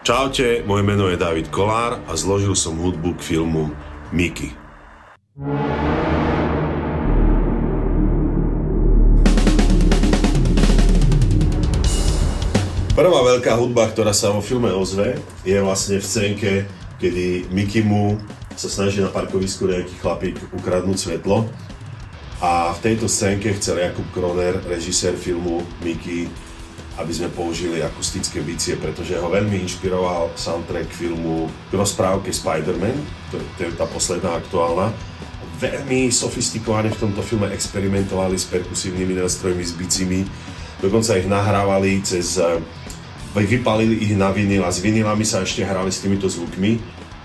Čaute, moje meno je David Kolár a zložil som hudbu k filmu Mickey. Prvá veľká hudba, ktorá sa vo filme ozve, je vlastne v scénke, kedy Mickeymu sa snaží na parkovisku nejaký chlapík ukradnúť svetlo. A v tejto scénke chcel Jakub Kroner, režisér filmu Mickey, aby sme použili akustické bicie, pretože ho veľmi inšpiroval soundtrack filmu k rozprávke Spider-Man, to je tá posledná aktuálna. Veľmi sofistikovane v tomto filme experimentovali s perkusívnymi nástrojmi, s bicimi, dokonca ich nahrávali vypálili ich na vinyl a s vinylami sa ešte hrali s týmito zvukmi.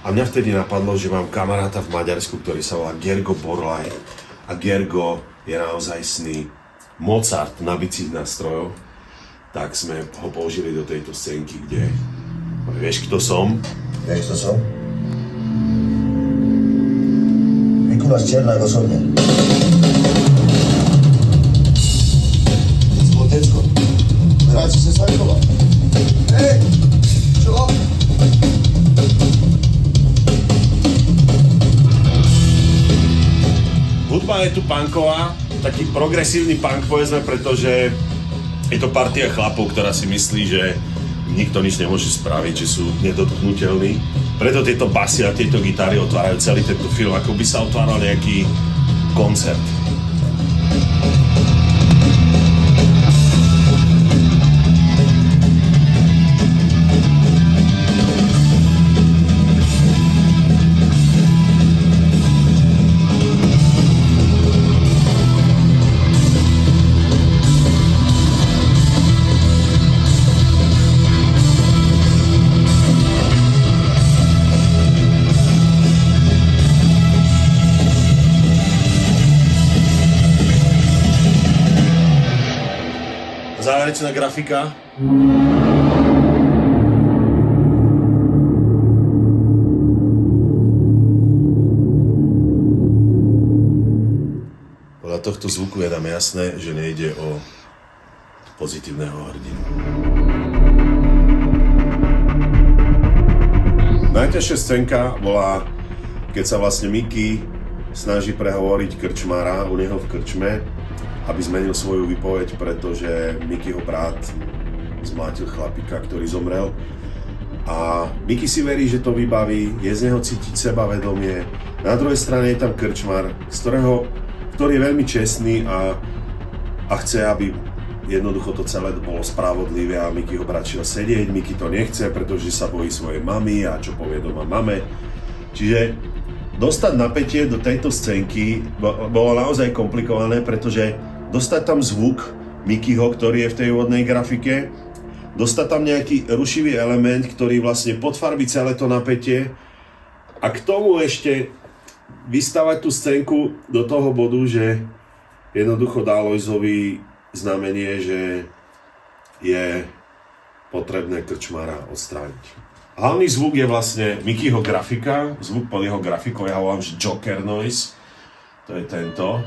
A mňa vtedy napadlo, že mám kamaráta v Maďarsku, ktorý sa volá Gergo Borlaj. A Gergo je naozajstný Mozart na bicích nástrojov. Tak sme ho použili do tejto scénky, kde... Vieš, kto som? Vieš, kto som? Mikuláš Černák osobne. Zlotečko. Hráči sa Sajkova. Hej! Čo? Hudba je tu punková, taký progresívny punk povedzme, pretože je to partia chlapov, ktorá si myslí, že nikto nič nemôže spraviť, že sú nedotknutelní. Preto tieto basy a tieto gitary otvárajú celý tento film, ako by sa otváral nejaký koncert. Záverečná grafika. Podľa tohto zvuku je nám jasné, že nejde o pozitívneho hrdinu. Najťažšia scénka bola, keď sa vlastne Mickey snaží prehovoriť krčmára u neho v krčme, aby zmenil svoju výpoveď, pretože Mickeyho brat zmlátil chlapíka, ktorý zomrel. A Mickey si verí, že to vybaví, je z neho cítiť sebavedomie. Na druhej strane je tam krčmar, ktorý je veľmi čestný a chce, aby jednoducho to celé bolo spravodlivé a Mickey ho brat šiel sedieť. Mickey to nechce, pretože sa bojí svojej mamy a čo povie doma mame. Čiže dostať napätie do tejto scénky bolo naozaj komplikované, pretože dostať tam zvuk Mickeyho, ktorý je v tej úvodnej grafike, dostať tam nejaký rušivý element, ktorý vlastne podfarbí celé to napätie a k tomu ešte vystavať tú scénku do toho bodu, že jednoducho dá Lojzovi znamenie, že je potrebné krčmára odstrániť. Hlavný zvuk je vlastne Mickeyho grafika, zvuk pod jeho grafikou, ja ho volám, že Joker Noise, to je tento.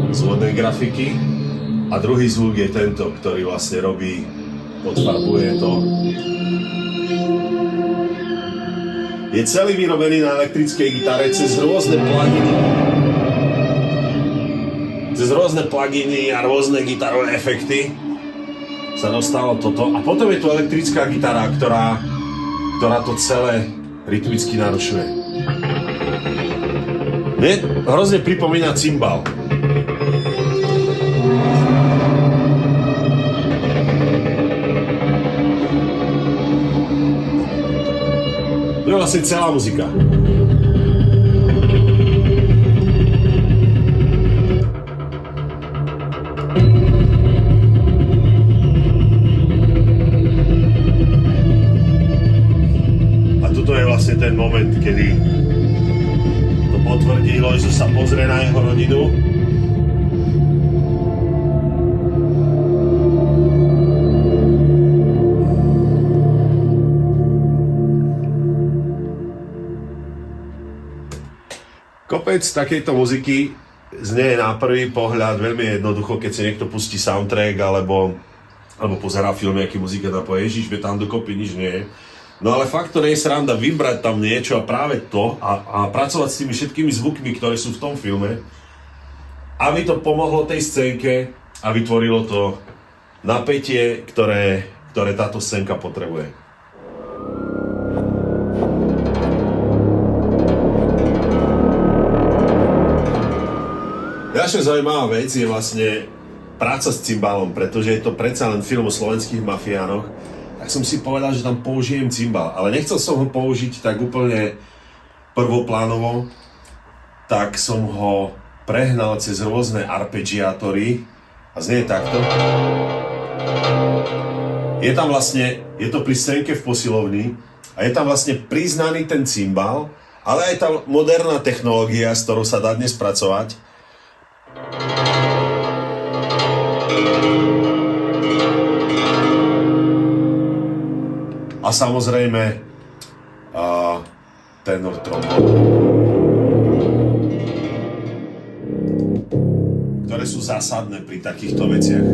Z úvodnej grafiky. A druhý zvuk je tento, ktorý vlastne robí, podfarbuje to. Je celý vyrobený na elektrickej gitare cez rôzne pluginy a rôzne gitarové efekty sa dostalo toto. A potom je tu elektrická gitara, ktorá to celé rytmicky narušuje. Mne hrozne pripomína cymbal. To je vlastne celá muzika. A toto je vlastne ten moment, kedy to potvrdí, Lojzo sa pozrie na jeho rodinu. Kopec takejto muziky znie na prvý pohľad veľmi jednoducho, keď si niekto pustí soundtrack alebo alebo pozerá filmy, aký muzika tam povie, ježiš, ve tam dokopy nič nie je. No ale fakt to nie je sranda vybrať tam niečo a práve to a pracovať s tými všetkými zvukmi, ktoré sú v tom filme, aby to pomohlo tej scénke a vytvorilo to napätie, ktoré táto scénka potrebuje. Ďalšia zaujímavá vec je vlastne práca s cymbalom, pretože je to predsa len film o slovenských mafiánoch, tak som si povedal, že tam použijem cymbal, ale nechcel som ho použiť tak úplne prvoplánovo, tak som ho prehnal cez rôzne arpeggiátory a znie takto. Je to pri scénke v posilovni a je tam vlastne priznaný ten cymbal, ale aj tá moderná technológia, s ktorou sa dá dnes pracovať. A samozrejme tenor trombón, ktoré sú zásadné pri takýchto veciach.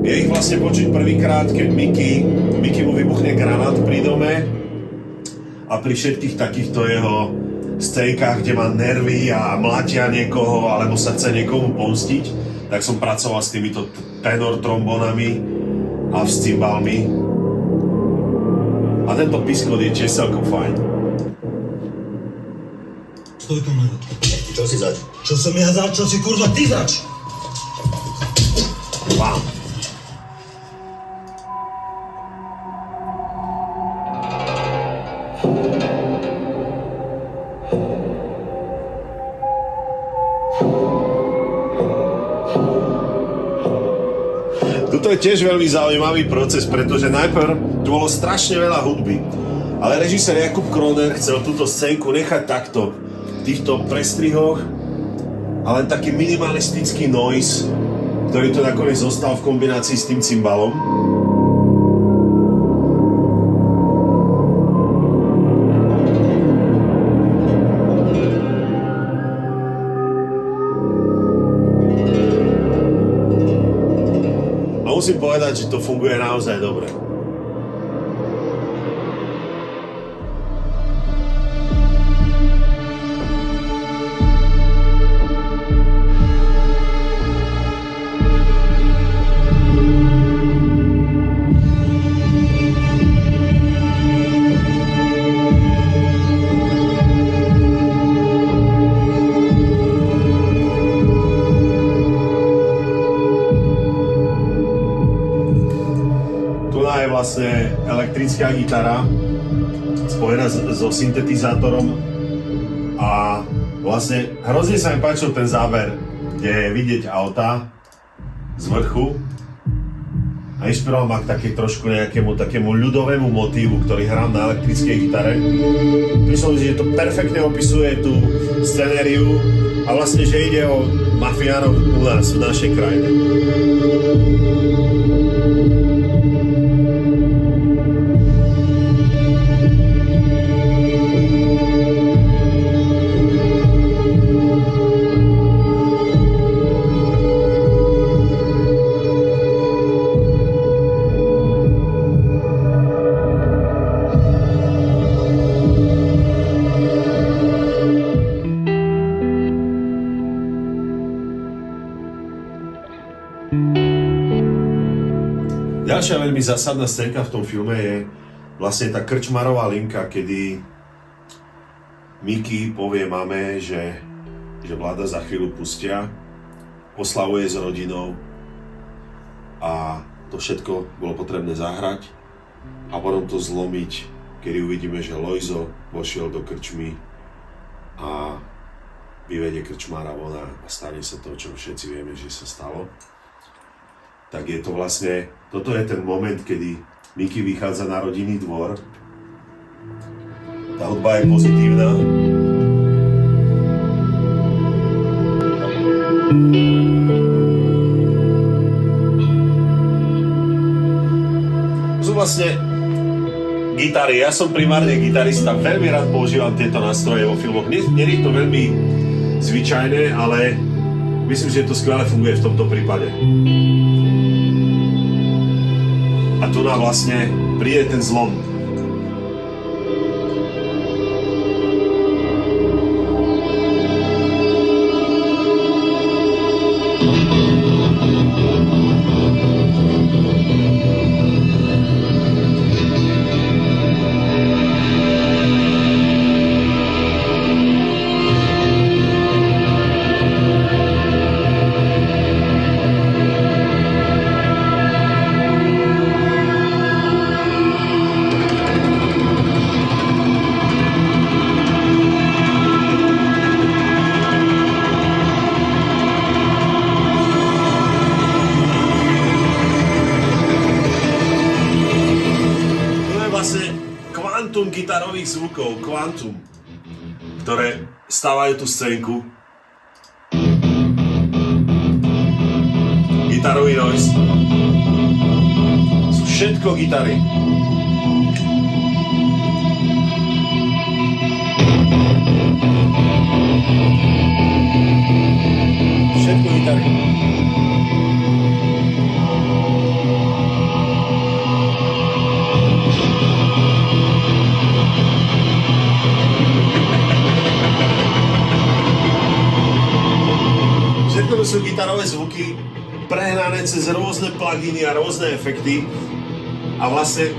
Je ich vlastne počuť prvýkrát, keď Mickey mu vybuchne granát pri dome a pri všetkých takýchto jeho scénkach, kde má nervy a mlatia niekoho alebo sa chce niekomu pomstiť, tak som pracoval s týmito tenor trombónami a s cymbalmi. A tento piskot je tiež celkom fajn. Stoj kamarát. Čo si zač? Čo som ja zač? Čo si kurva ty zač? Vám. Toto je tiež veľmi zaujímavý proces, pretože najprv tu bolo strašne veľa hudby, ale režisér Jakub Kroner chcel túto scénku nechať takto, v týchto prestrihoch, a len taký minimalistický noise, ktorý to nakoniec zostal v kombinácii s tým cymbalom. Musím povedať, že to funguje naozaj dobre. Vlastne elektrická gitara spojená so syntetizátorom a vlastne hrozne sa mi páčil ten záber, kde je vidieť auta z vrchu a inšpiroval ma k takej trošku nejakému takému ľudovému motívu, ktorý hrám na elektrickej gitare. Myslím si, že to perfektne opisuje tú scenériu a vlastne, že ide o mafiánov u nás, v našej krajine. Ďalšia veľmi zásadná scénka v tom filme je vlastne tá krčmarová linka, kedy Mickey povie mame, že Vlada za chvíľu pustia, oslavuje s rodinou a to všetko bolo potrebné zahrať a potom to zlomiť, kedy uvidíme, že Lojzo vošiel do krčmy a vyvedie krčmára von a stane sa to, čo všetci vieme, že sa stalo. Tak je to vlastne, toto je ten moment, kedy Mickey vychádza na rodinný dvor. Tá hudba je pozitívna. Sú vlastne gitary. Ja som primárne gitarista, veľmi rád používam tieto nástroje vo filmoch. Nie je to veľmi zvyčajné, ale myslím, že to skvelé funguje v tomto prípade. A tu nám vlastne príde ten zlom. Kvantum gitarových zvukov, kvantum, ktoré stávajú tú scénku. Gitarový noise. Sú všetko gitary. Všetko gitary. To sú gitarové zvuky prehnané cez rôzne pluginy a rôzne efekty a vlastne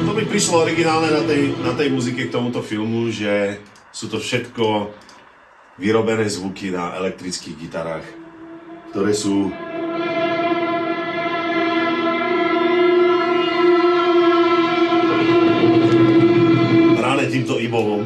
to mi prišlo originálne na tej muzike k tomuto filmu, že sú to všetko vyrobené zvuky na elektrických gitarách, ktoré sú hrané týmto ibolom.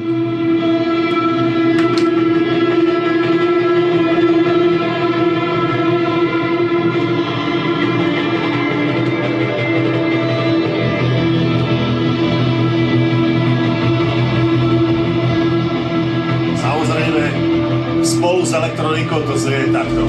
Spolu s elektronikou to znie takto.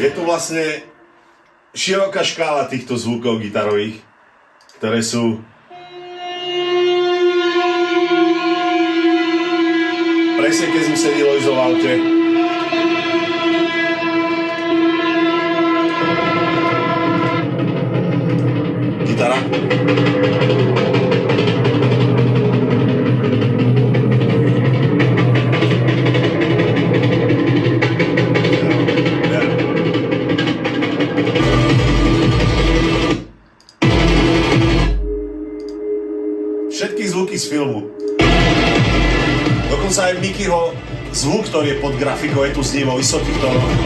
Je tu vlastne široká škála týchto zvukov gitarových, ktoré sú presne keď sme sedeli v aute. Gitara. Všetky zvuky z filmu. Dokonca aj Mickeyho zvuk, ktorý je pod grafikou, je tu s ním vo vysokých tónoch.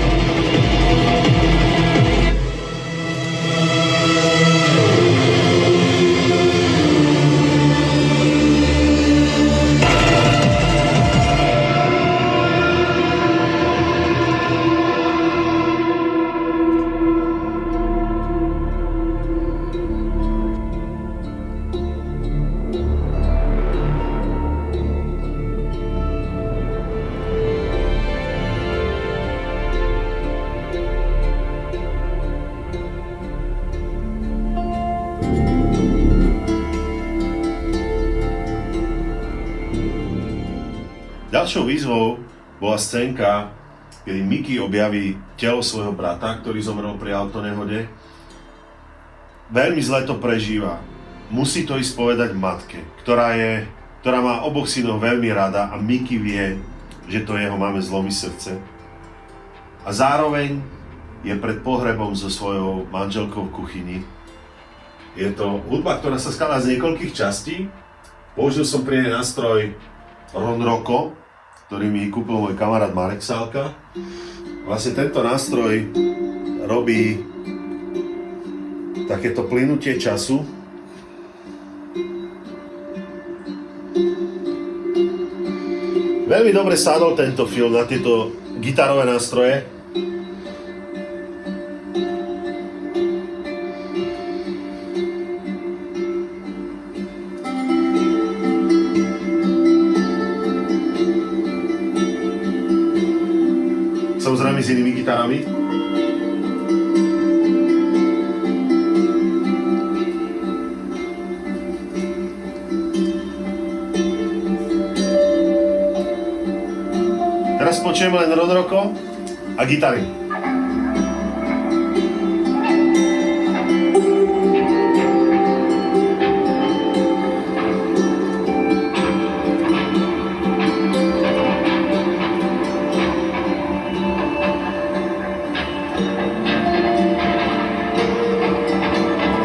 Ďalšou výzvou bola scénka, kedy Mickey objaví telo svojho brata, ktorý zomrel pri autonehode. Veľmi zle to prežíva. Musí to ísť povedať matke, ktorá má oboch synov veľmi rada a Mickey vie, že to jeho máme zlomí srdce. A zároveň je pred pohrebom so svojou manželkou v kuchyni. Je to hudba, ktorá sa skladá z niekoľkých častí. Použil som pri nej nástroj Ron Rocco, ktorý mi kúpil môj kamarát Marek Sálka. Vlastne tento nástroj robí takéto plynutie času. Veľmi dobre sadol tento film na tieto gitarové nástroje. samozrejme s inými gitarami. Teraz počujeme len Ron Rocco a gitary.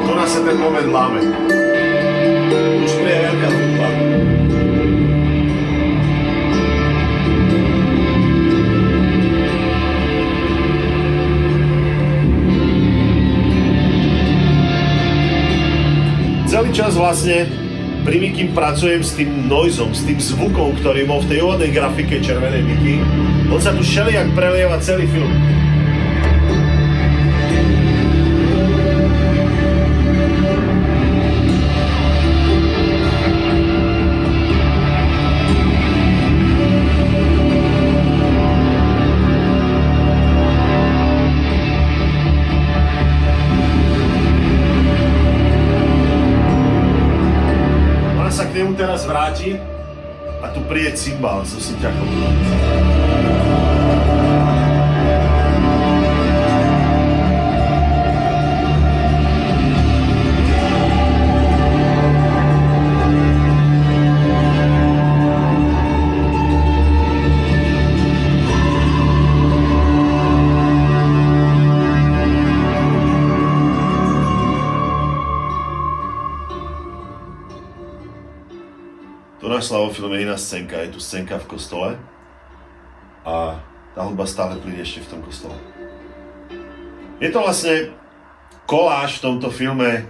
Tu nás sa ten moment láme. Už tu je veľká hudba. Celý čas vlastne pri Mikim pracujem s tým noizom, s tým zvukom, ktorý bol v tej úvodnej grafike Červenej Miky. On sa tu všelijak prelieva celý film. Sa k nemu teraz vráti a tu príde cymbal so syťakom. Tu našla vo filme iná scénka, je tu scénka v kostole a tá hudba stále plynie ešte v tom kostole. Je to vlastne koláž v tomto filme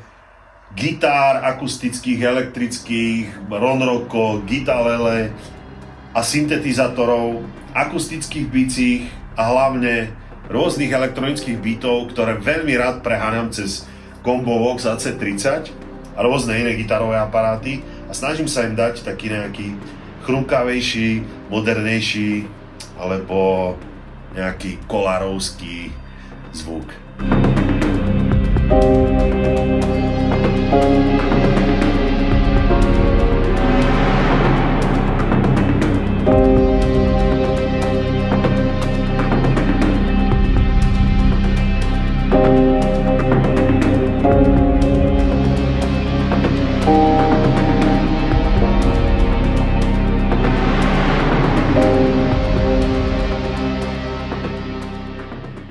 gitár akustických, elektrických, Ron Rocco, gitalele a syntetizátorov, akustických bicích a hlavne rôznych elektronických beatov, ktoré veľmi rád preháňam cez Combo Vox AC30 a rôzne iné gitarové aparáty a snažím sa im dať taký nejaký chrumkavejší, modernejší alebo nejaký kolárovský zvuk.